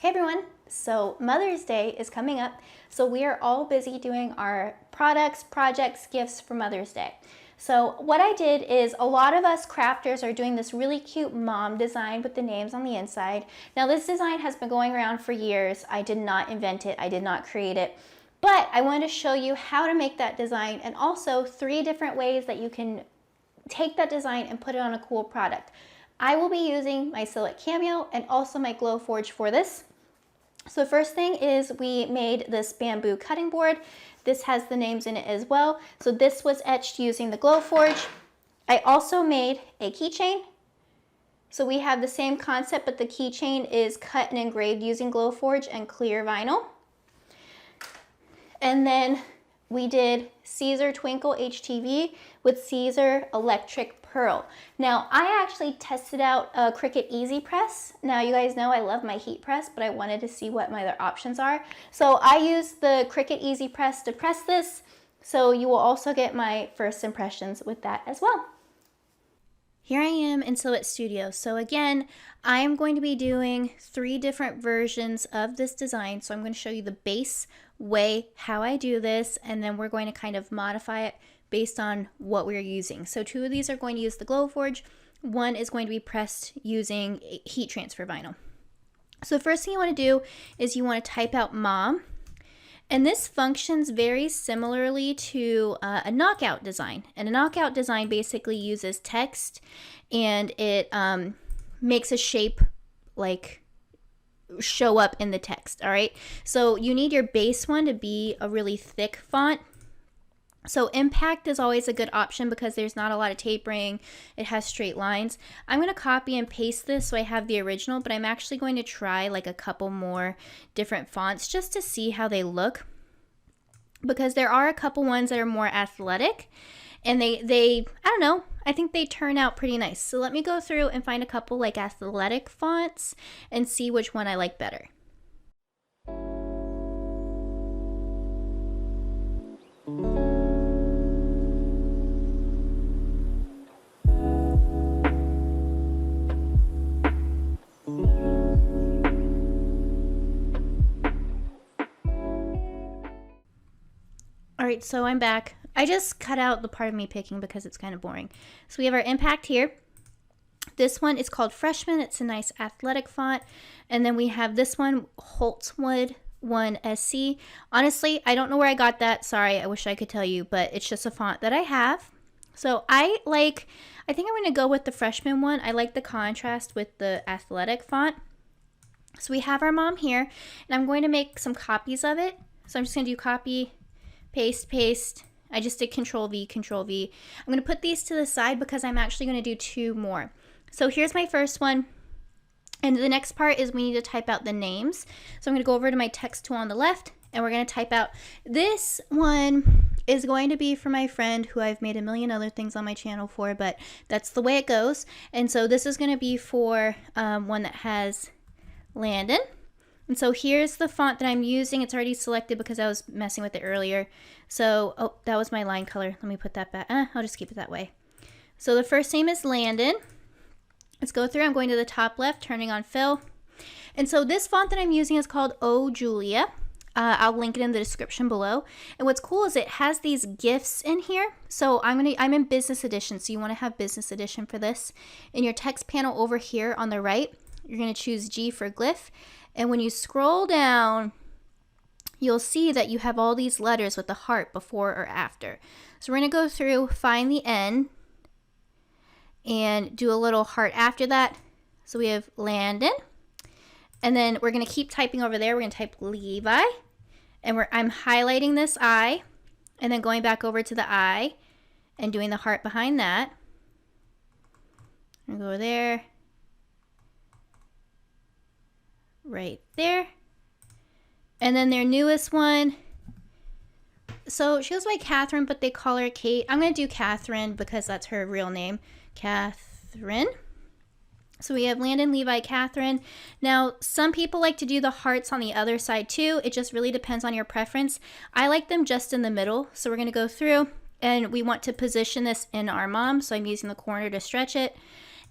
Hey everyone, so Mother's Day is coming up, so we are all busy doing our products, projects, gifts for Mother's Day. So what I did is a lot of us crafters are doing this really cute mom design with the names on the inside. Now this design has been going around for years. I did not invent it, I did not create it, but I wanted to show you how to make that design and also 3 different ways that you can take that design and put it on a cool product. I will be using my Silhouette Cameo and also my Glowforge for this. So the first thing is we made this bamboo cutting board. This has the names in it as well. So this was etched using the Glowforge. I also made a keychain. So we have the same concept, but the keychain is cut and engraved using Glowforge and clear vinyl. And then we did Caesar Twinkle HTV with Caesar Electric Pearl. Now, I actually tested out a Cricut Easy Press. Now, you guys know I love my heat press, but I wanted to see what my other options are. So I used the Cricut Easy Press to press this. So you will also get my first impressions with that as well. Here I am in Silhouette Studio. So again, I am going to be doing 3 different versions of this design. So I'm going to show you the base way how I do this, and then we're going to kind of modify it based on what we're using. So 2 of these are going to use the Glowforge. 1 is going to be pressed using heat transfer vinyl. So the first thing you want to do is you want to type out mom. And this functions very similarly to a knockout design. And a knockout design basically uses text and it makes a shape like show up in the text, all right? So you need your base one to be a really thick font. So Impact is always a good option because there's not a lot of tapering. It has straight lines. I'm going to copy and paste this so I have the original, but I'm actually going to try like a couple more different fonts just to see how they look, because there are a couple ones that are more athletic and they I don't know, I think they turn out pretty nice. So let me go through and find a couple like athletic fonts and see which one I like better. Alright, so I'm back. I just cut out the part of me picking because it's kind of boring. So we have our Impact here. This one is called Freshman. It's a nice athletic font. And then we have this one, Holtzwood 1 SC. Honestly, I don't know where I got that. Sorry, I wish I could tell you, but it's just a font that I have. So I think I'm going to go with the Freshman one. I like the contrast with the athletic font. So we have our mom here, and I'm going to make some copies of it. So I'm just going to do copy, paste, paste. I just did Control V, Control V. I'm going to put these to the side because I'm actually going to do 2 more. So here's my first one. And the next part is we need to type out the names. So I'm going to go over to my text tool on the left, and we're going to type out. This one is going to be for my friend who I've made a million other things on my channel for, but that's the way it goes. And so this is going to be for one that has Landon. And so here's the font that I'm using. It's already selected because I was messing with it earlier. So, oh, that was my line color. Let me put that back. I'll just keep it that way. So the first name is Landon. Let's go through. I'm going to the top left, turning on fill. And so this font that I'm using is called Oh Julia. I'll link it in the description below. And what's cool is it has these gifts in here. So I'm in business edition. So you want to have business edition for this. In your text panel over here on the right, you're going to choose G for glyph. And when you scroll down, you'll see that you have all these letters with the heart before or after. So we're going to go through, find the N, and do a little heart after that. So we have Landon. And then we're going to keep typing over there. We're going to type Levi. And I'm highlighting this I, and then going back over to the I, and doing the heart behind that. And go there. Right there. And then their newest one, so she goes by Catherine, but they call her Kate. I'm going to do Catherine because that's her real name, Catherine. So we have Landon, Levi, Catherine. Now, some people like to do the hearts on the other side too. It just really depends on your preference. I like them just in the middle. So we're going to go through, and we want to position this in our mom. So I'm using the corner to stretch it.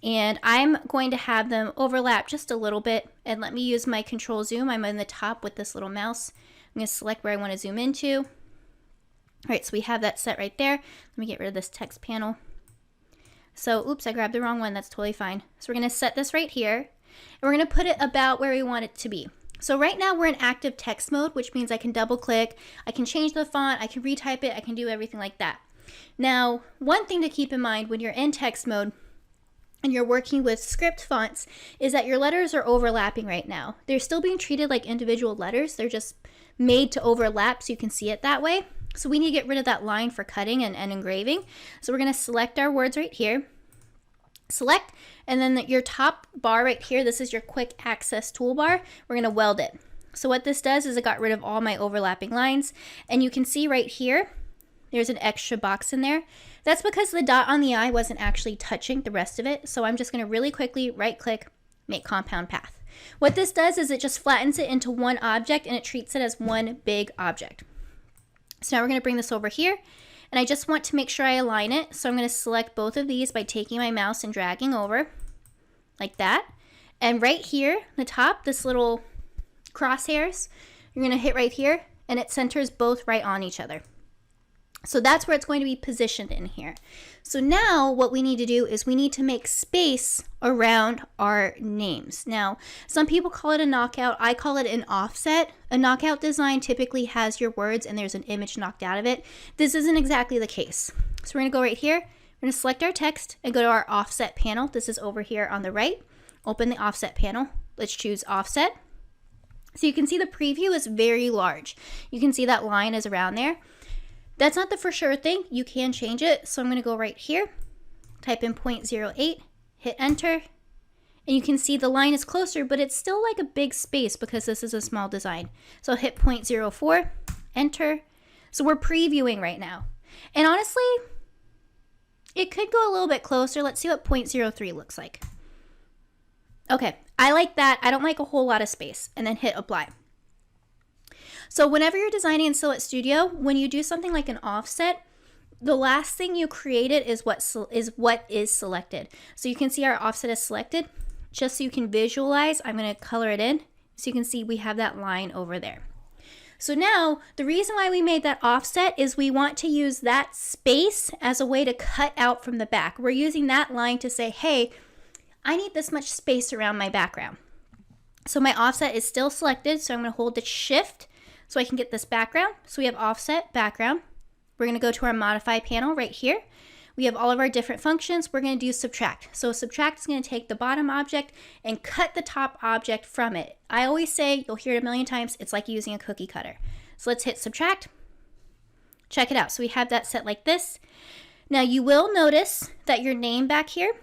And I'm going to have them overlap just a little bit. And let me use my control zoom. I'm on the top with this little mouse. I'm going to select where I want to zoom into. All right, so we have that set right there. Let me get rid of this text panel. So, oops, I grabbed the wrong one. That's totally fine. So we're going to set this right here. And we're going to put it about where we want it to be. So right now we're in active text mode, which means I can double click, I can change the font, I can retype it, I can do everything like that. Now, one thing to keep in mind when you're in text mode and you're working with script fonts is that your letters are overlapping right now. They're still being treated like individual letters. They're just made to overlap so you can see it that way. So we need to get rid of that line for cutting and engraving. So we're going to select our words right here. Select, and then your top bar right here, this is your quick access toolbar. We're going to weld it. So what this does is it got rid of all my overlapping lines, and you can see right here there's an extra box in there. That's because the dot on the I wasn't actually touching the rest of it. So I'm just going to really quickly right click, make compound path. What this does is it just flattens it into one object and it treats it as one big object. So now we're going to bring this over here. And I just want to make sure I align it. So I'm going to select both of these by taking my mouse and dragging over like that. And right here, the top, this little crosshairs, you're going to hit right here and it centers both right on each other. So that's where it's going to be positioned in here. So now what we need to do is we need to make space around our names. Now, some people call it a knockout. I call it an offset. A knockout design typically has your words and there's an image knocked out of it. This isn't exactly the case. So we're going to go right here. We're going to select our text and go to our offset panel. This is over here on the right. Open the offset panel. Let's choose offset. So you can see the preview is very large. You can see that line is around there. That's not the for sure thing. You can change it. So I'm going to go right here, type in 0.08, hit enter, and you can see the line is closer, but it's still like a big space because this is a small design. So I'll hit 0.04, enter. So we're previewing right now. And honestly, it could go a little bit closer. Let's see what 0.03 looks like. Okay, I like that. I don't like a whole lot of space. And then hit apply. So whenever you're designing in Silhouette Studio, when you do something like an offset, the last thing you created is what is selected. So you can see our offset is selected. Just so you can visualize, I'm going to color it in. So you can see we have that line over there. So now, the reason why we made that offset is we want to use that space as a way to cut out from the back. We're using that line to say, hey, I need this much space around my background. So my offset is still selected, so I'm going to hold the shift so I can get this background. So we have offset, background. We're going to go to our modify panel right here. We have all of our different functions. We're going to do subtract. So subtract is going to take the bottom object and cut the top object from it. I always say, you'll hear it a million times, it's like using a cookie cutter. So let's hit subtract. Check it out. So we have that set like this. Now you will notice that your name back here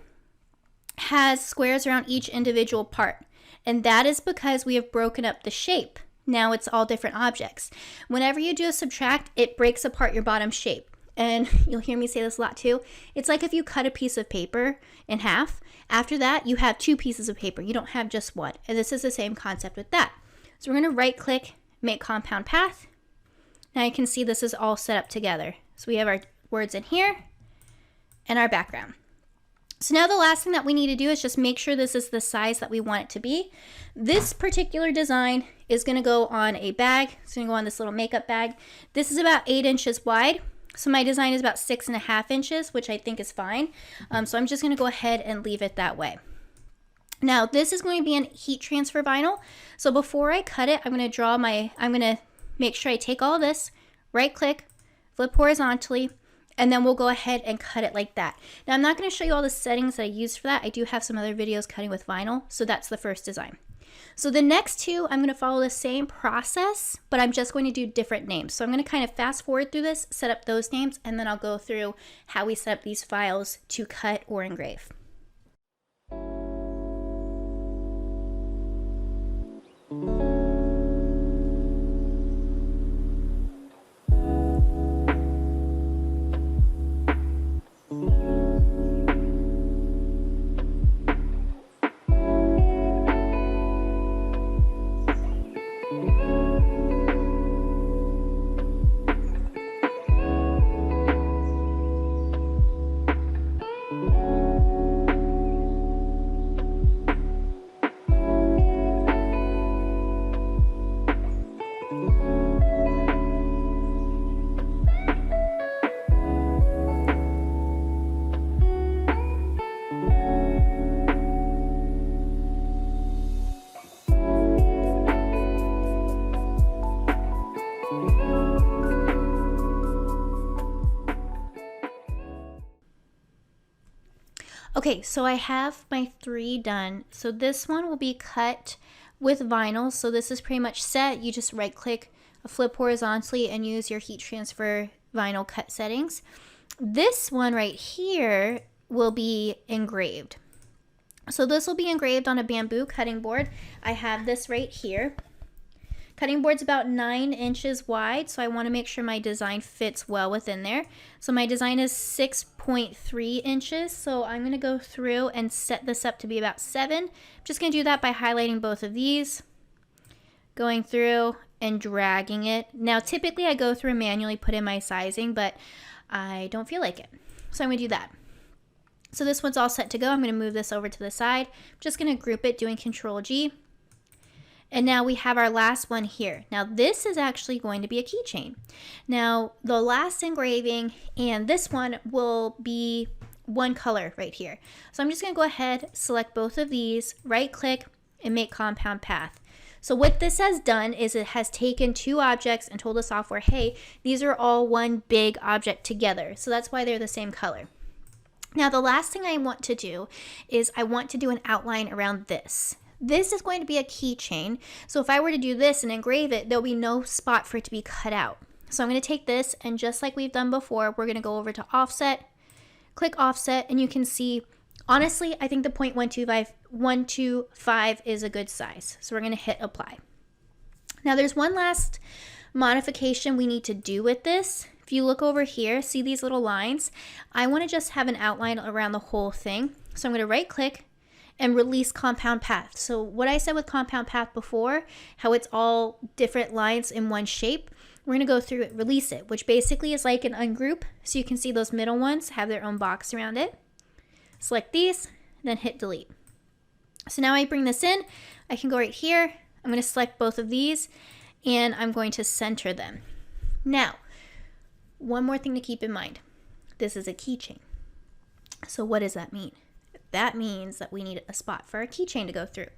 has squares around each individual part. And that is because we have broken up the shape. Now it's all different objects. Whenever you do a subtract, it breaks apart your bottom shape. And you'll hear me say this a lot too. It's like if you cut a piece of paper in half. After that, you have two pieces of paper. You don't have just one. And this is the same concept with that. So we're going to right click, make compound path. Now you can see this is all set up together. So we have our words in here and our background. So now the last thing that we need to do is just make sure this is the size that we want it to be. This particular design is going to go on a bag. It's going to go on this little makeup bag. This is about 8 inches wide. So my design is about 6.5 inches, which I think is fine. So I'm just going to go ahead and leave it that way. Now this is going to be an heat transfer vinyl. So before I cut it, I'm going to make sure I take all this, right click, flip horizontally, and then we'll go ahead and cut it like that. Now I'm not going to show you all the settings that I used for that. I do have some other videos cutting with vinyl. So that's the first design. So the next two, I'm going to follow the same process, but I'm just going to do different names. So I'm going to kind of fast forward through this, set up those names, and then I'll go through how we set up these files to cut or engrave. Okay, so I have my 3 done. So this one will be cut with vinyl. So this is pretty much set. You just right click, flip horizontally, and use your heat transfer vinyl cut settings. This one right here will be engraved. So this will be engraved on a bamboo cutting board. I have this right here. Cutting board's about 9 inches wide, so I want to make sure my design fits well within there. So my design is 6.3 inches, so I'm going to go through and set this up to be about 7. I'm just going to do that by highlighting both of these, going through and dragging it. Now typically I go through and manually put in my sizing, but I don't feel like it. So I'm going to do that. So this one's all set to go. I'm going to move this over to the side. I'm just going to group it doing Control G. And now we have our last one here. Now this is actually going to be a keychain. Now the last engraving and this one will be one color right here. So I'm just going to go ahead, select both of these, right click, and make compound path. So what this has done is it has taken 2 objects and told the software, hey, these are all one big object together. So that's why they're the same color. Now the last thing I want to do is I want to do an outline around this. This is going to be a keychain. So if I were to do this and engrave it, there'll be no spot for it to be cut out. So I'm going to take this, and just like we've done before, we're going to go over to offset, click offset, and you can see, honestly, I think the 0.125 is a good size. So we're going to hit apply. Now there's one last modification we need to do with this. If you look over here, see these little lines? I want to just have an outline around the whole thing. So I'm going to right click and release compound path. So what I said with compound path before, how it's all different lines in one shape, we're going to go through it, release it, which basically is like an ungroup. So you can see those middle ones have their own box around it. Select these, then hit delete. So now I bring this in, I can go right here. I'm going to select both of these and I'm going to center them. Now, one more thing to keep in mind. This is a keychain. So what does that mean? That means that we need a spot for a keychain to go through.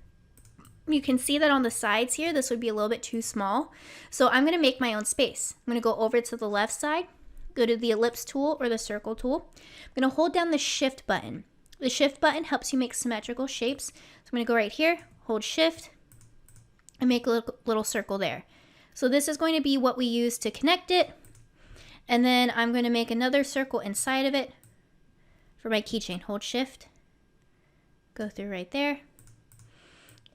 You can see that on the sides here, this would be a little bit too small. So I'm going to make my own space. I'm going to go over to the left side, go to the ellipse tool or the circle tool. I'm going to hold down the shift button. The shift button helps you make symmetrical shapes. So I'm going to go right here, hold shift, and make a little circle there. So this is going to be what we use to connect it. And then I'm going to make another circle inside of it for my keychain. Hold shift, go through right there.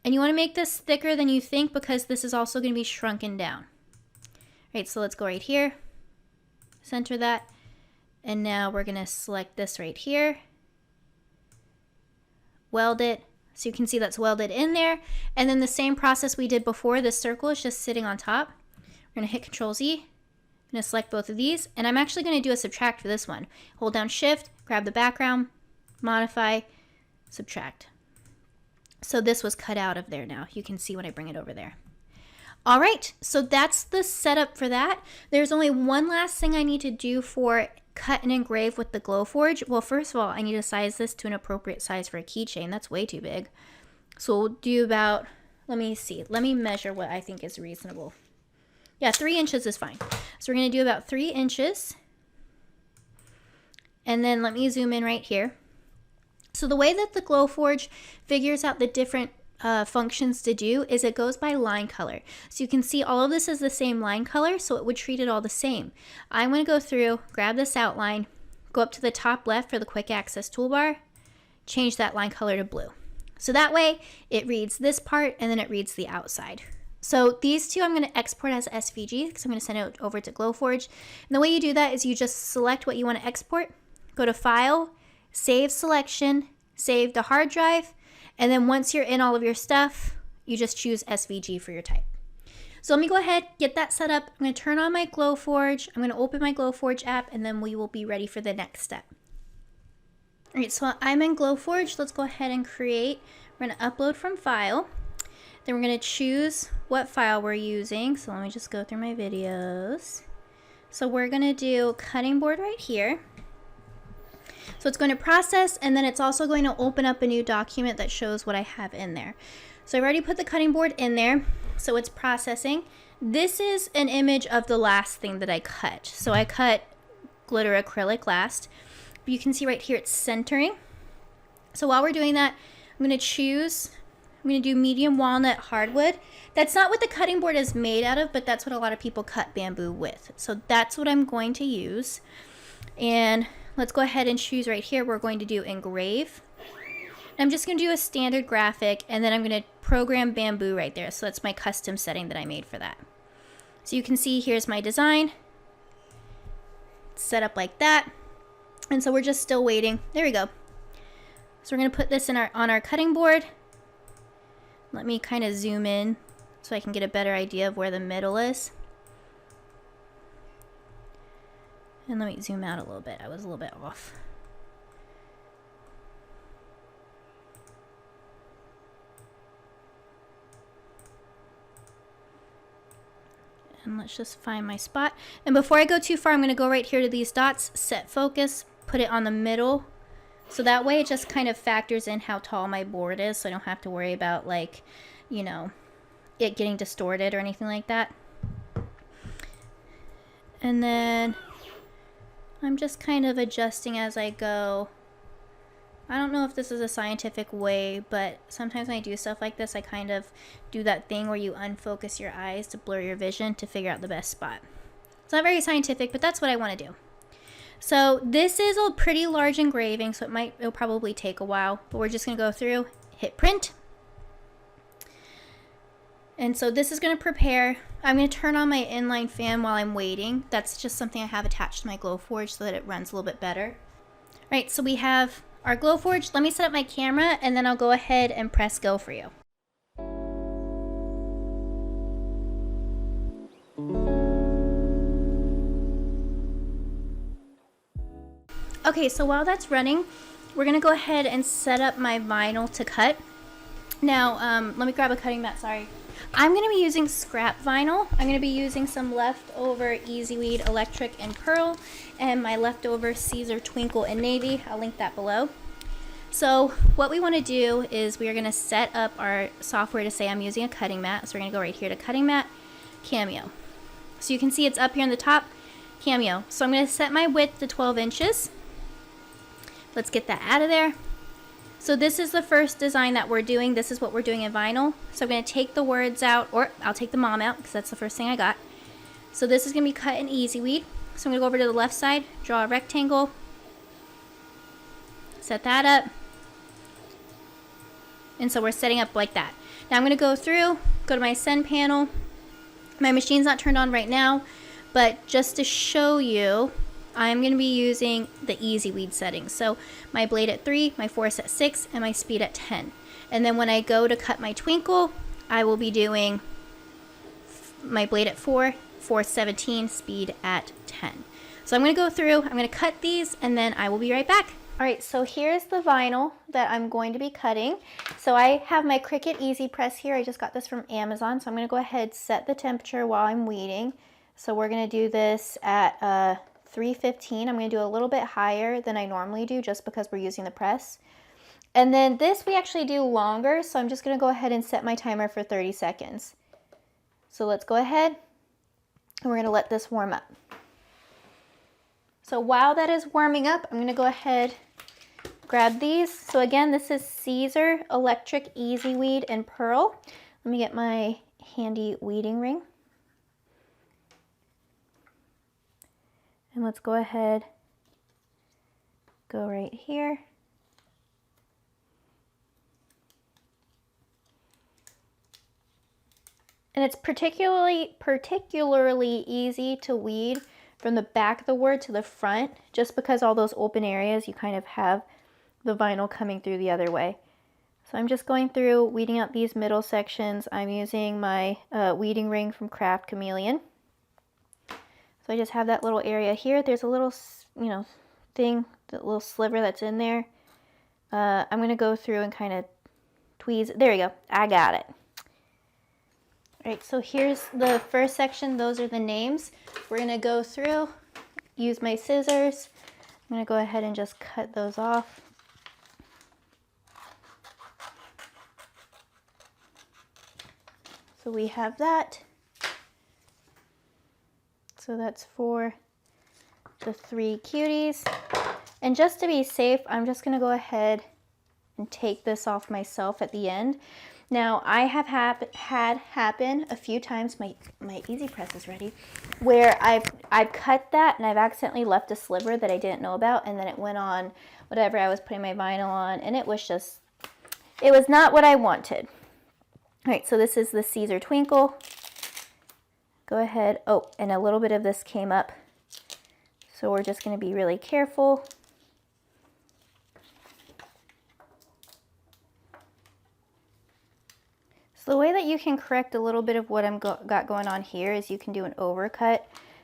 And you want to make this thicker than you think because this is also going to be shrunken down. Right, so let's go right here, center that, and now we're going to select this right here, weld it, so you can see that's welded in there. And then the same process we did before, this circle is just sitting on top. We're going to hit Control Z, I'm going to select both of these, and I'm actually going to do a subtract for this one. Hold down Shift, grab the background, modify, subtract. So this was cut out of there now. You can see when I bring it over there. All right, so that's the setup for that. There's only one last thing I need to do for cut and engrave with the Glowforge. Well, first of all, I need to size this to an appropriate size for a keychain. That's way too big. So we'll do about, let me see. Let me measure what I think is reasonable. Yeah, 3 inches is fine. So we're going to do about 3 inches. And then let me zoom in right here. So the way that the Glowforge figures out the different functions to do is it goes by line color. So you can see all of this is the same line color, so it would treat it all the same. I'm going to go through, grab this outline, go up to the top left for the quick access toolbar, change that line color to blue. So that way it reads this part and then it reads the outside. So these two I'm going to export as SVG because I'm going to send it over to Glowforge. And the way you do that is you just select what you want to export, go to File, Save Selection, Save to hard drive, and then once you're in all of your stuff, you just choose SVG for your type. So let me go ahead, get that set up. I'm going to turn on my Glowforge. I'm going to open my Glowforge app, and then we will be ready for the next step. All right, so I'm in Glowforge. Let's go ahead and create. We're going to upload from File. Then we're going to choose what file we're using. So let me just go through my videos. So we're going to do cutting board right here. So it's going to process, and then it's also going to open up a new document that shows what I have in there. So I've already put the cutting board in there, so it's processing. This is an image of the last thing that I cut. So I cut glitter acrylic last. You can see right here it's centering. So while we're doing that, I'm going to do medium walnut hardwood. That's not what the cutting board is made out of, but that's what a lot of people cut bamboo with. So that's what I'm going to use. And let's go ahead and choose right here. We're going to do engrave. I'm just going to do a standard graphic, and then I'm going to program bamboo right there. So that's my custom setting that I made for that. So you can see here's my design. It's set up like that. And so we're just still waiting. There we go. So we're going to put this on our cutting board. Let me kind of zoom in so I can get a better idea of where the middle is. And let me zoom out a little bit. I was a little bit off. And let's just find my spot. And before I go too far, I'm going to go right here to these dots, set focus, put it on the middle. So that way it just kind of factors in how tall my board is, so I don't have to worry about, like, you know, it getting distorted or anything like that. And then I'm just kind of adjusting as I go. I don't know if this is a scientific way, but sometimes when I do stuff like this, I kind of do that thing where you unfocus your eyes to blur your vision to figure out the best spot. It's not very scientific, but that's what I want to do. So this is a pretty large engraving, so it'll probably take a while, but we're just going to go through, hit print. And so this is going to prepare. I'm going to turn on my inline fan while I'm waiting. That's just something I have attached to my Glowforge so that it runs a little bit better. All right, so we have our Glowforge. Let me set up my camera, and then I'll go ahead and press go for you. Okay, so while that's running, we're going to go ahead and set up my vinyl to cut. Now, let me grab a cutting mat, sorry. I'm going to be using scrap vinyl. I'm going to be using some leftover EasyWeed Electric and Pearl, and my leftover Caesar Twinkle and Navy. I'll link that below. So what we want to do is we are going to set up our software to say I'm using a cutting mat. So we're going to go right here to cutting mat, Cameo. So you can see it's up here on the top, Cameo. So I'm going to set my width to 12 inches. Let's get that out of there. So this is the first design that we're doing. This is what we're doing in vinyl. So I'm going to take the words out, or I'll take the mom out because that's the first thing I got. So this is going to be cut in EasyWeed. So I'm going to go over to the left side, draw a rectangle, set that up. And so we're setting up like that. Now I'm going to go through, go to my send panel. My machine's not turned on right now, but just to show you, I'm going to be using the EasyWeed settings. So my blade at 3, my force at 6, and my speed at 10. And then when I go to cut my twinkle, I will be doing my blade at 4, force 17, speed at 10. So I'm going to go through, I'm going to cut these, and then I will be right back. All right, so here's the vinyl that I'm going to be cutting. So I have my Cricut Easy Press here. I just got this from Amazon. So I'm going to go ahead, set the temperature while I'm waiting. So we're going to do this at 315. I'm going to do a little bit higher than I normally do just because we're using the press. And then this we actually do longer, so I'm just going to go ahead and set my timer for 30 seconds. So let's go ahead and we're going to let this warm up. So while that is warming up, I'm going to go ahead, grab these. So again, this is Caesar Electric EasyWeed and Pearl. Let me get my handy weeding ring. And let's go ahead, go right here. And it's particularly easy to weed from the back of the word to the front, just because all those open areas, you kind of have the vinyl coming through the other way. So I'm just going through, weeding out these middle sections. I'm using my weeding ring from Craft Chameleon. So I just have that little area here. There's a little, thing, that little sliver that's in there. I'm going to go through and kind of tweeze. There we go. I got it. All right, so here's the first section. Those are the names. We're going to go through, use my scissors. I'm going to go ahead and just cut those off. So we have that. So that's for the 3 cuties. And just to be safe, I'm just going to go ahead and take this off myself at the end. Now, I have had happen a few times, my Easy Press is ready, where I've cut that and I've accidentally left a sliver that I didn't know about, and then it went on whatever I was putting my vinyl on, and it was not what I wanted. All right, so this is the Caesar Twinkle. Go ahead, oh, and a little bit of this came up, so we're just gonna be really careful. So the way that you can correct a little bit of what I'm got going on here is you can do an overcut,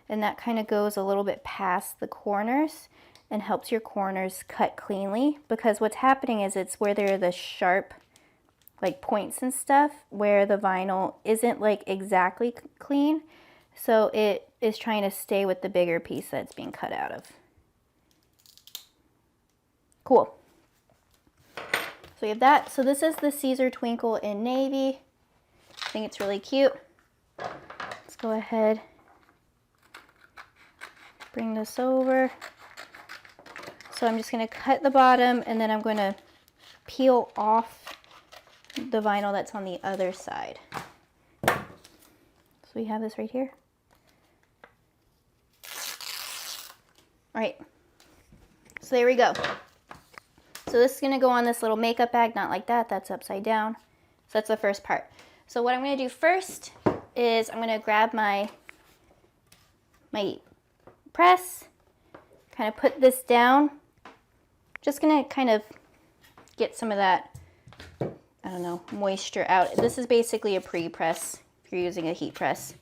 and that kind of goes a little bit past the corners and helps your corners cut cleanly, because what's happening is it's where there are the sharp like points and stuff where the vinyl isn't like exactly clean, so it is trying to stay with the bigger piece that it's being cut out of. Cool. So we have that. So this is the Caesar Twinkle in navy. I think it's really cute. Let's go ahead, bring this over. So I'm just going to cut the bottom, and then I'm going to peel off the vinyl that's on the other side. So we have this right here. All right, so there we go. So this is going to go on this little makeup bag, not like that, that's upside down. So that's the first part. So what I'm going to do first is I'm going to grab my press, kind of put this down. Just going to kind of get some of that, I don't know, moisture out. This is basically a pre-press if you're using a heat press.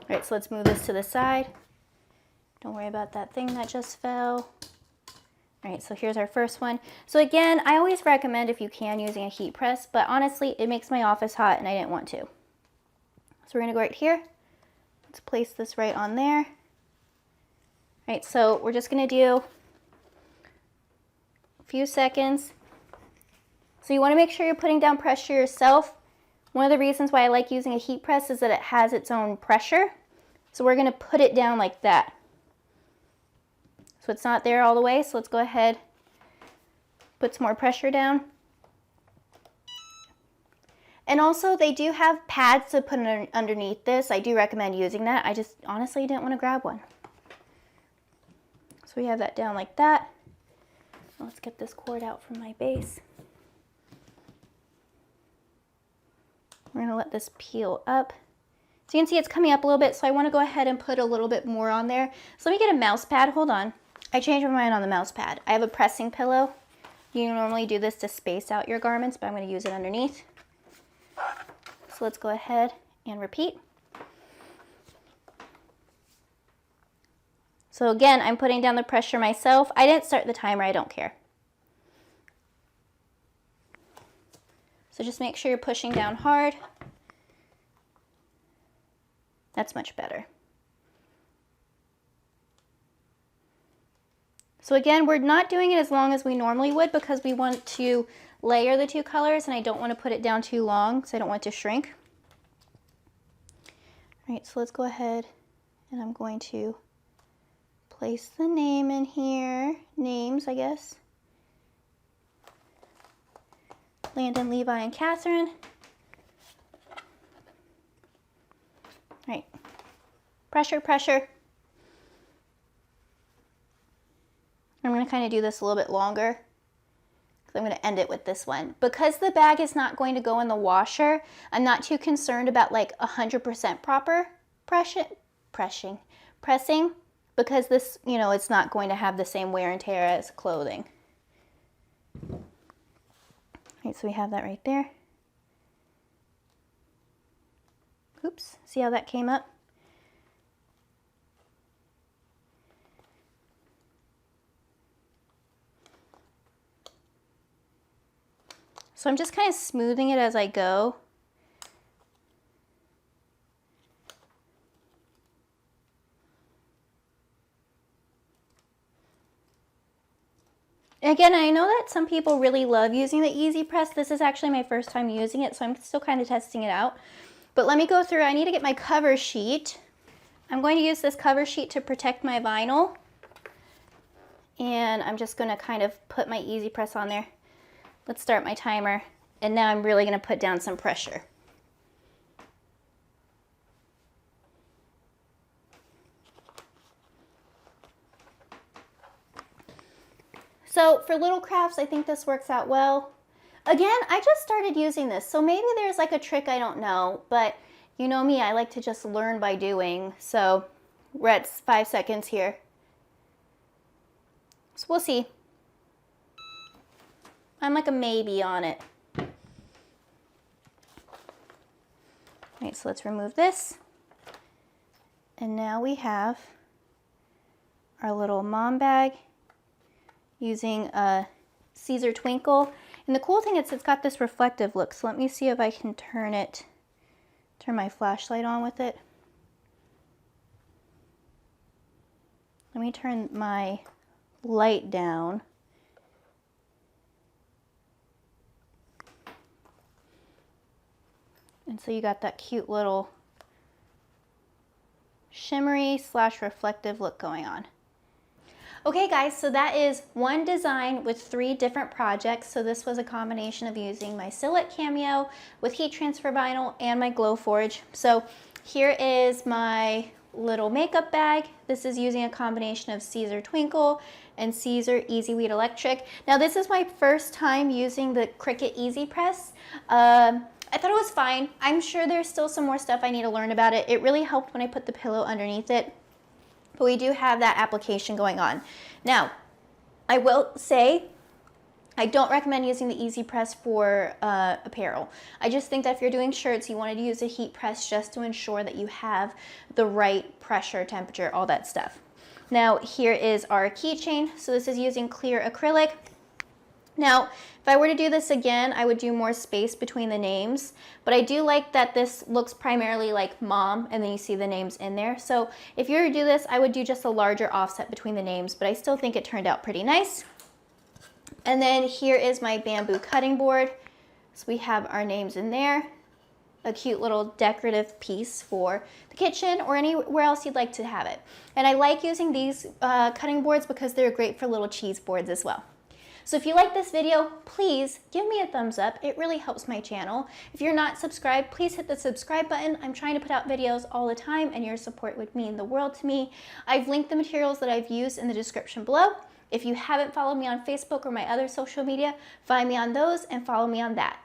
All right, so let's move this to the side. Don't worry about that thing that just fell. All right, so here's our first one. So again, I always recommend if you can using a heat press, but honestly, it makes my office hot and I didn't want to. So we're gonna go right here. Let's place this right on there. All right, so we're just gonna do a few seconds. So you wanna make sure you're putting down pressure yourself. One of the reasons why I like using a heat press is that it has its own pressure. So we're gonna put it down like that. So it's not there all the way, so let's go ahead, put some more pressure down. And also they do have pads to put underneath this. I do recommend using that. I just honestly didn't want to grab one. So we have that down like that. Let's get this cord out from my base. We're gonna let this peel up. So you can see it's coming up a little bit, so I want to go ahead and put a little bit more on there. So let me get a mouse pad, hold on. I changed my mind on the mouse pad. I have a pressing pillow. You normally do this to space out your garments, but I'm going to use it underneath. So let's go ahead and repeat. So again, I'm putting down the pressure myself. I didn't start the timer, I don't care. So just make sure you're pushing down hard. That's much better. So again, we're not doing it as long as we normally would because we want to layer the two colors, and I don't want to put it down too long because I don't want it to shrink. All right, so let's go ahead and I'm going to place the name in here. Names, I guess. Landon, Levi, and Catherine. All right, pressure, pressure. I'm going to kind of do this a little bit longer because I'm going to end it with this one. Because the bag is not going to go in the washer, I'm not too concerned about like 100% proper pressing because this, you know, it's not going to have the same wear and tear as clothing. All right, so we have that right there. Oops, see how that came up? So I'm just kind of smoothing it as I go. Again, I know that some people really love using the Easy Press. This is actually my first time using it, so I'm still kind of testing it out. But let me go through, I need to get my cover sheet. I'm going to use this cover sheet to protect my vinyl. And I'm just gonna kind of put my Easy Press on there. Let's start my timer. And now I'm really going to put down some pressure. So for little crafts, I think this works out well. Again, I just started using this, so maybe there's like a trick I don't know, but you know me, I like to just learn by doing. So we're at 5 seconds here. So we'll see. I'm like a maybe on it. All right, so let's remove this. And now we have our little mom bag using a Caesar Twinkle. And the cool thing is it's got this reflective look. So let me see if I can turn my flashlight on with it. Let me turn my light down. And so you got that cute little shimmery / reflective look going on. Okay guys, so that is one design with 3 different projects. So this was a combination of using my Silhouette Cameo with heat transfer vinyl and my Glowforge. So here is my little makeup bag. This is using a combination of Caesar Twinkle and Caesar Easy Weed Electric. Now this is my first time using the Cricut Easy Press. I thought it was fine. I'm sure there's still some more stuff I need to learn about it. It really helped when I put the pillow underneath it. But we do have that application going on. Now, I will say, I don't recommend using the Easy Press for apparel. I just think that if you're doing shirts, you wanted to use a heat press just to ensure that you have the right pressure, temperature, all that stuff. Now, here is our keychain. So this is using clear acrylic. Now, if I were to do this again, I would do more space between the names, but I do like that this looks primarily like mom, and then you see the names in there. So if you were to do this, I would do just a larger offset between the names, but I still think it turned out pretty nice. And then here is my bamboo cutting board. So we have our names in there, a cute little decorative piece for the kitchen or anywhere else you'd like to have it. And I like using these cutting boards because they're great for little cheese boards as well. So if you like this video, please give me a thumbs up. It really helps my channel. If you're not subscribed, please hit the subscribe button. I'm trying to put out videos all the time, and your support would mean the world to me. I've linked the materials that I've used in the description below. If you haven't followed me on Facebook or my other social media, find me on those and follow me on that.